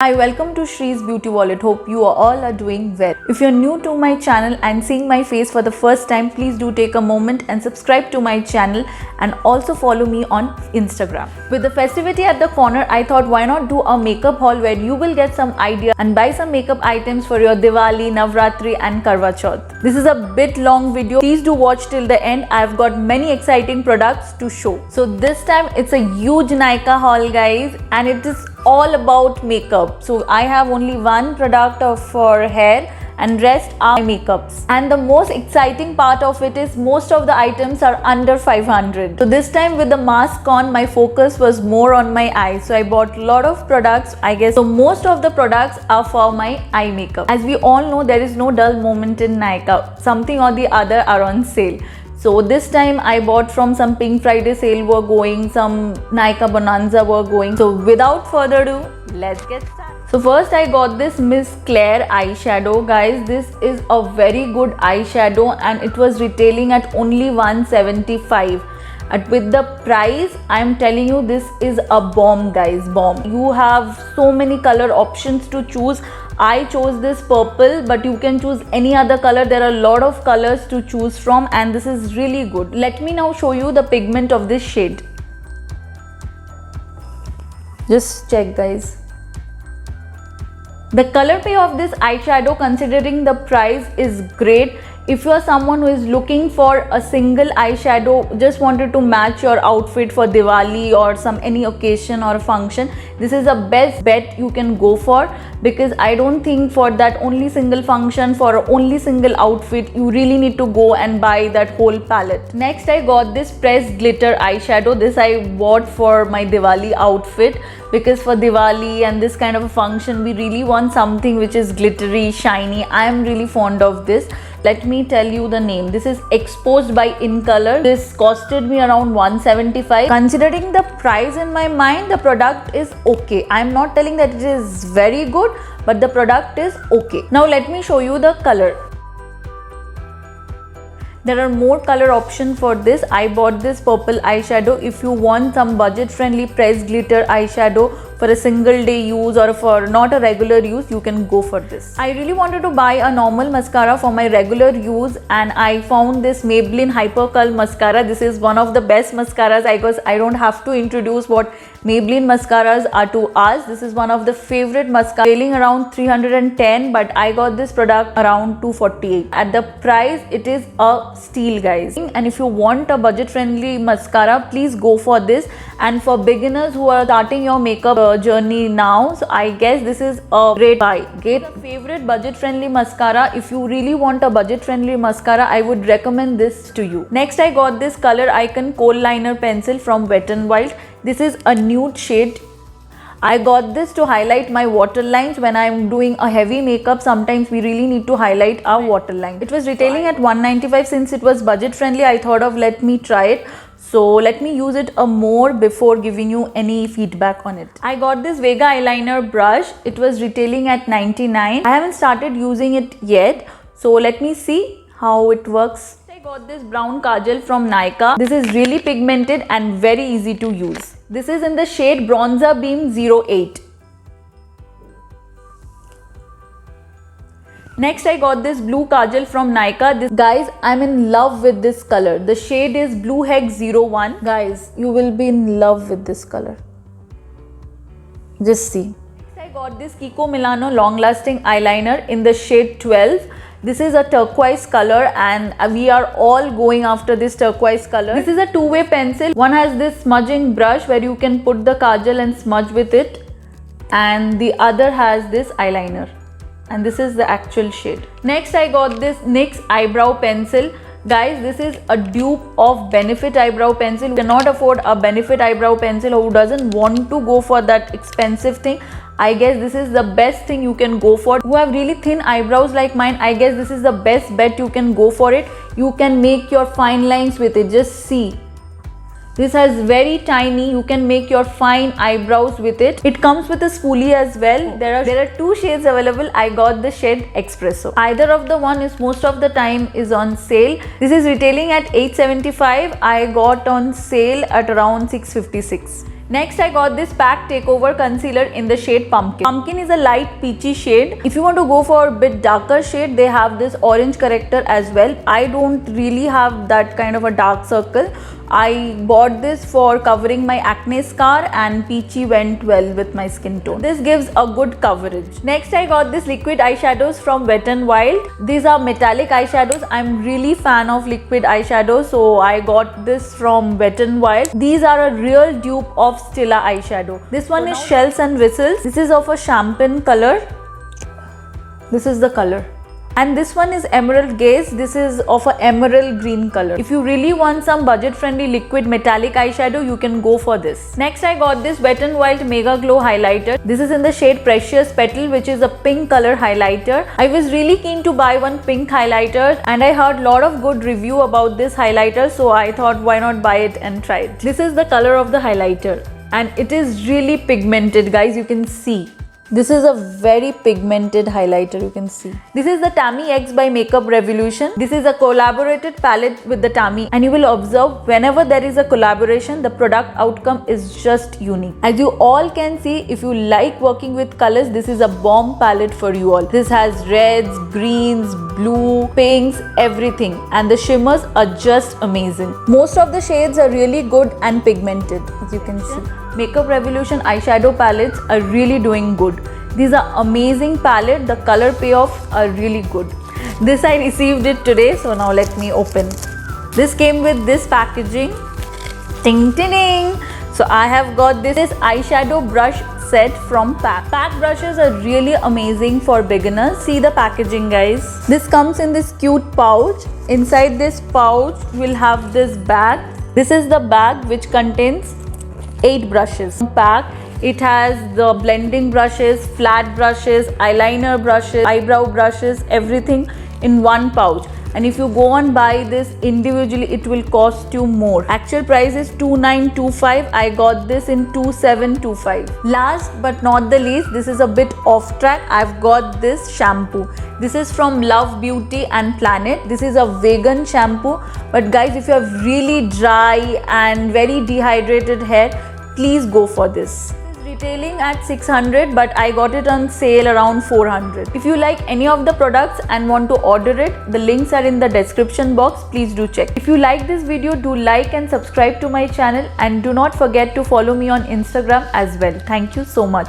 Hi, welcome to Shree's Beauty Wallet. Hope you all are doing well. If you're new to my channel and seeing my face for the first time, please do take a moment and subscribe to my channel and also follow me on Instagram. With the festivity at the corner, I thought why not do a makeup haul where you will get some idea and buy some makeup items for your Diwali, Navratri and Karwa Chauth. This is a bit long video. Please do watch till the end. I've got many exciting products to show. So this time it's a huge Nykaa haul, guys, and it is all about makeup. So I have only one product for hair and rest are makeups, and the most exciting part of it is most of the items are under 500. So this time with the mask on, my focus was more on my eyes, so I bought a lot of products, I guess. So most of the products are for my eye makeup. As we all know, there is no dull moment in Nykaa. Something or the other are on sale. So this time I bought from some Pink Friday sale were going, some Nykaa Bonanza were going. So without further ado, let's get started. So first I got this Miss Claire eyeshadow, guys. This is a very good eyeshadow and it was retailing at only 175. And with the price, I'm telling you, this is a bomb, guys, bomb. You have so many color options to choose. I chose this purple, but you can choose any other color. There are a lot of colors to choose from and this is really good. Let me now show you the pigment of this shade. Just check, guys. The color pay of this eyeshadow, considering the price, is great. If you are someone who is looking for a single eyeshadow, just wanted to match your outfit for Diwali or any occasion or function, this is the best bet you can go for, because I don't think for that only single function, for only single outfit, you really need to go and buy that whole palette. Next I got this pressed glitter eyeshadow. This I bought for my Diwali outfit, because for Diwali and this kind of a function, we really want something which is glittery, shiny. I am really fond of this. Let me tell you the name. This is Exposed by InColor. This costed me around 175. Considering the price, in my mind, the product is okay. I am not telling that it is very good, but the product is okay. Now let me show you the color. There are more color options for this. I bought this purple eyeshadow. If you want some budget friendly pressed glitter eyeshadow for a single day use or for not a regular use, you can go for this. I really wanted to buy a normal mascara for my regular use and I found this Maybelline Hyper Curl mascara. This is one of the best mascaras. I guess I don't have to introduce what Maybelline mascaras are to us. This is one of the favorite mascaras, selling around 310, but I got this product around 248. At the price, it is a steal, guys. And if you want a budget friendly mascara, please go for this. And for beginners who are starting your makeup journey now, so I guess this is a great buy. Get a favorite budget friendly mascara. If you really want a budget friendly mascara, I would recommend this to you. Next I got this Color Icon Kohl Liner pencil from Wet n Wild. This is a nude shade. I got this to highlight my waterlines. When I'm doing a heavy makeup, sometimes we really need to highlight our waterline. It was retailing at 195. Since it was budget friendly, I thought of let me try it. So let me use it more before giving you any feedback on it. I got this Vega eyeliner brush. It was retailing at 99. I haven't started using it yet. So let me see how it works. I got this brown kajal from Nykaa. This is really pigmented and very easy to use. This is in the shade Bronzer Beam 08. Next I got this blue kajal from Nykaa. Guys, I'm in love with this color. The shade is Blue Hex 01. Guys, you will be in love with this color. Just see. Next I got this Kiko Milano long lasting eyeliner in the shade 12. This is a turquoise color and we are all going after this turquoise color. This is a two-way pencil. One has this smudging brush where you can put the kajal and smudge with it, and the other has this eyeliner, and this is the actual shade. Next I got this NYX eyebrow pencil. Guys, this is a dupe of Benefit eyebrow pencil. You cannot afford a Benefit eyebrow pencil. Who doesn't want to go for that expensive thing? I guess this is the best thing you can go for. Who have really thin eyebrows like mine, I guess this is the best bet you can go for it. You can make your fine lines with it. Just see. This has very tiny, you can make your fine eyebrows with it. It comes with a spoolie as well. There are two shades available. I got the shade Espresso. Either of the one is most of the time is on sale. This is retailing at 875. I got on sale at around 656. Next I got this Pack Takeover Concealer in the shade Pumpkin. Pumpkin is a light peachy shade. If you want to go for a bit darker shade, they have this orange corrector as well. I don't really have that kind of a dark circle. I bought this for covering my acne scar, and peachy went well with my skin tone. This gives a good coverage. Next I got this liquid eyeshadows from Wet n Wild. These are metallic eyeshadows. I'm really fan of liquid eyeshadows, so I got this from Wet n Wild. These are a real dupe of Stila eyeshadow. This one is Shells and Whistles. This is of a champagne color. This is the color. And this one is Emerald Gaze. This is of a emerald green color. If you really want some budget friendly liquid metallic eyeshadow, you can go for this. Next I got this Wet n Wild Mega Glow highlighter. This is in the shade Precious Petal, which is a pink color highlighter. I was really keen to buy one pink highlighter, and I heard lot of good review about this highlighter, so I thought why not buy it and try it. This is the color of the highlighter, and it is really pigmented, guys. You can see. This is a very pigmented highlighter, you can see. This is the Tammy X by Makeup Revolution. This is a collaborated palette with the Tammy, and you will observe whenever there is a collaboration, the product outcome is just unique. As you all can see, if you like working with colors, this is a bomb palette for you all. This has reds, greens, blue, pinks, everything, and the shimmers are just amazing. Most of the shades are really good and pigmented, as you can see. Makeup Revolution eyeshadow palettes are really doing good. These are amazing palette. The color payoffs are really good. This I received it today, so now let me open. This came with this packaging. Ding ding ding. So I have got this eyeshadow brush set from Pack. Pack brushes are really amazing for beginners. See the packaging, guys. This comes in this cute pouch. Inside this pouch, we'll have this bag. This is the bag which contains 8 brushes. Pack. It has the blending brushes, flat brushes, eyeliner brushes, eyebrow brushes, everything in one pouch. And if you go and buy this individually, it will cost you more. Actual price is 2925. I got this in 2725. Last but not the least, this is a bit off track. I've got this shampoo. This is from Love Beauty and Planet. This is a vegan shampoo. But guys, if you have really dry and very dehydrated hair, please go for this. Retailing at 600, but I got it on sale around 400. If you like any of the products and want to order it, the links are in the description box. Please do check. If you like this video, do like and subscribe to my channel, and do not forget to follow me on Instagram as well. Thank you so much.